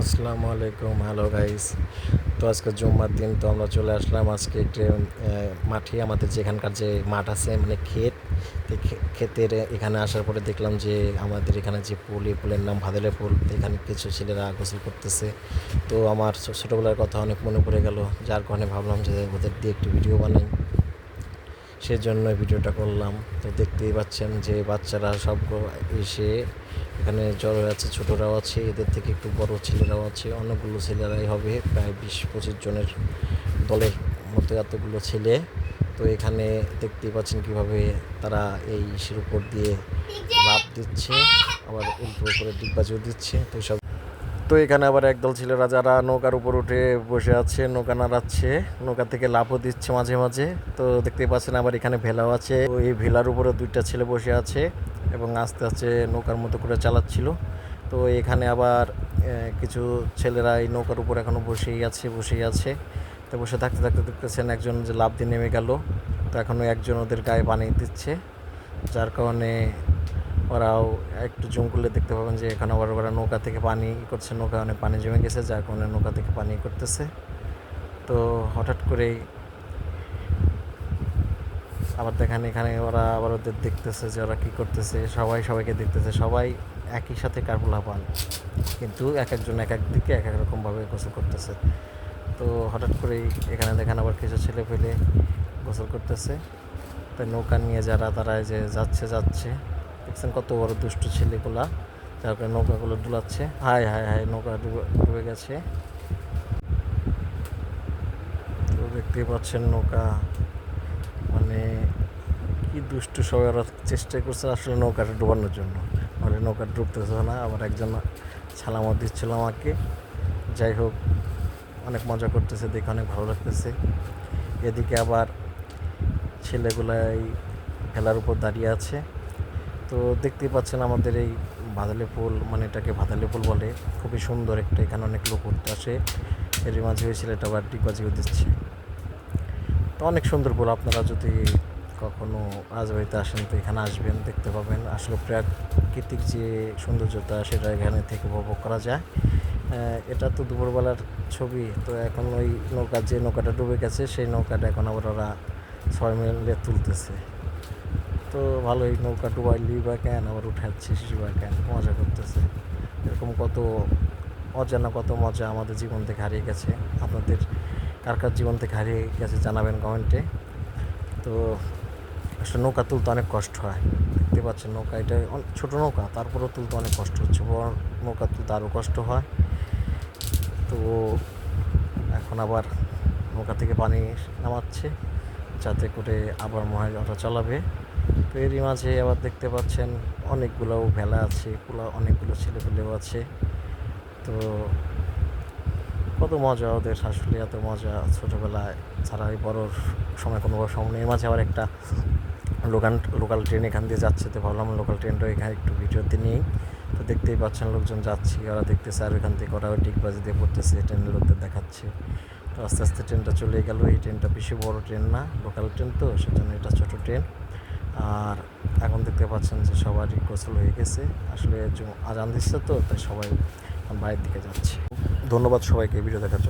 আসসালামু আলাইকুম, hello guys. তো আজকে জুম্মার দিন, তো আমরা চলে আসলাম আজকে একটি মাঠে, আমাদের যেখানকার যে মাঠ আছে মানে ক্ষেত। ক্ষেতের এখানে আসার পরে দেখলাম যে আমাদের এখানে যে পুল, এই পুলের নাম ভাদেলে পুল। তো এখানে কিছু ছেলেরা গোসল করতেছে। তো আমার ছোটোবেলার কথা অনেক মনে পড়ে গেল, যার কারণে ভাবলাম যে ওদের দিয়ে একটি ভিডিও বানাই, সেজন্য ভিডিওটা করলাম। তো দেখতেই পাচ্ছেন যে বাচ্চারা সব এসে এখানে জড়ো আছে, ছোটরাও আছে, এদের থেকে একটু বড় ছেলেরাও আছে, অনেকগুলো ছেলেরাই হবে, প্রায় 20-25 জনের দলের মতো এতগুলো ছেলে। তো এখানে দেখতেই পাচ্ছেন কিভাবে তারা এই ইসের উপর দিয়ে লাফ দিচ্ছে, আবার উল্টো করে ডিগবাজিও দিচ্ছে। তো এখানে আবার একদল ছেলেরা যারা নৌকার উপর উঠে বসে আছে, নৌকা নাড়াচ্ছে, নৌকা থেকে লাফও দিচ্ছে মাঝে মাঝে। তো দেখতেই পাচ্ছেন আবার এখানে ভেলাও আছে। তো এই ভেলার উপরে দুইটা ছেলে বসে আছে এবং আস্তে আস্তে নৌকার মতো করে চালাচ্ছিল। তো এখানে আবার কিছু ছেলেরা এই নৌকার উপর এখনও বসেই আছে। তো বসে থাকতে থাকতে দেখতেছেন একজন যে লাফ দিয়ে নেমে গেল। তো এখনও একজন ওদের গায়ে পানি দিচ্ছে, যার কারণে ওরাও একটু জুম করলে দেখতে পাবেন যে এখানে আবার ওরা নৌকা থেকে পানি করছে, নৌকা অনেক পানি জমে গেছে, যার কারণে নৌকা থেকে পানি করতেছে। তো হঠাৎ করেই আবার দেখেন এখানে ওরা আবার ওদের দেখতেছে যে ওরা কী করতেছে, সবাই সবাইকে দেখতেছে, সবাই একই সাথে কারফুলা পান, কিন্তু এক একজন এক এক দিকে এক এক রকমভাবে গোসল করতেছে। তো হঠাৎ করেই এখানে দেখেন আবার কিছু ছেলে পেলে গোসল করতেছে। তাই নৌকা নিয়ে তারা যে যাচ্ছে, দেখছেন কত বড় দুষ্টু ছেলেগুলা, যার কারণে নৌকাগুলো ডুলাচ্ছে। হায় হায় হায়, নৌকা ডুবে গেছে। তো দেখতেই পাচ্ছেন নৌকা, মানে কি দুষ্টু সবাই, ওরা চেষ্টা করছে আসলে নৌকাটা ডুবানোর জন্য, নাহলে নৌকা ডুবতেছে না। আবার একজন সালামও দিচ্ছিল আমাকে। যাই হোক, অনেক মজা করতেছে, দেখে অনেক ভালো লাগতেছে। এদিকে আবার ছেলেগুলাই ভেলার উপর দাঁড়িয়ে আছে। তো দেখতেই পাচ্ছেন আমাদের এই ভাদালে পুল, মানে এটাকে ভাদালে পুল বলে, খুবই সুন্দর একটা। এখানে অনেক লোক উঠতে আসে, এর মাঝে ওই ছেলেটা আবার ডিগবাজিও দিচ্ছে। তো অনেক সুন্দর পুল, আপনারা যদি কখনো রাজবাড়িতে আসেন তো এখানে আসবেন, দেখতে পাবেন আসলে প্রাকৃতিক যে সৌন্দর্যতা সেটা এখানে থেকে উপভোগ করা যায়। এটা তো দুপুরবেলার ছবি। তো এখন ওই যে নৌকাটা ডুবে গেছে, সেই নৌকাটা এখন আবার ওরা সবাই মিলে তুলতেছে। তো ভালোই, নৌকা ডুবাইলি বা কেন আবার উঠাচ্ছে শিশু বা কেন, মজা করতেছে। এরকম কত অজানা কত মজা আমাদের জীবন থেকে হারিয়ে গেছে। আপনাদের কার কার জীবন থেকে হারিয়ে গেছে জানাবেন কমেন্টে। তো আসলে নৌকা তুলতে অনেক কষ্ট হয়, দেখতে পাচ্ছেন নৌকা, এটা ছোটো নৌকা, তারপরেও তুলতে অনেক কষ্ট হচ্ছে, বড় নৌকা তুলতে আরও কষ্ট হয়। তো এখন আবার নৌকা থেকে পানি নামাচ্ছে, যাতে করে আবার মনে ওটা চালাবে। তো এরই মাঝে আবার দেখতে পাচ্ছেন অনেকগুলো ভেলা আছে, অনেকগুলো ছেলেপেলেও আছে। তো কত মজা ওদের, আসলে এত মজা ছোটোবেলায় ছাড়া এই বড়োর সময় কোনো সময় নেই। মাঝে আবার একটা লোকাল ট্রেন এখান দিয়ে যাচ্ছে, তো ভাবলাম লোকাল ট্রেনটা এখানে একটু ভিডিওতে নিই। তো দেখতেই পাচ্ছেন লোকজন যাচ্ছে, ওরা দেখতেছে, আর ওইখান থেকে ওরা ডিগবাজি দিয়ে পড়তেছে, ট্রেনের লোকদের দেখাচ্ছে। তো আস্তে আস্তে ট্রেনটা চলে গেল। এই ট্রেনটা বেশি বড় ট্রেন না, লোকাল ট্রেন, তো সেজন্য এটা ছোটো ট্রেন। আর এখন দেখতে পাচ্ছেন যে সবারই গোসল হয়ে গেছে, আসলে আজান দিচ্ছে, তো তাই সবাই বাইরের দিকে যাচ্ছে। ধন্যবাদ সবাইকে ভিডিও দেখার জন্য।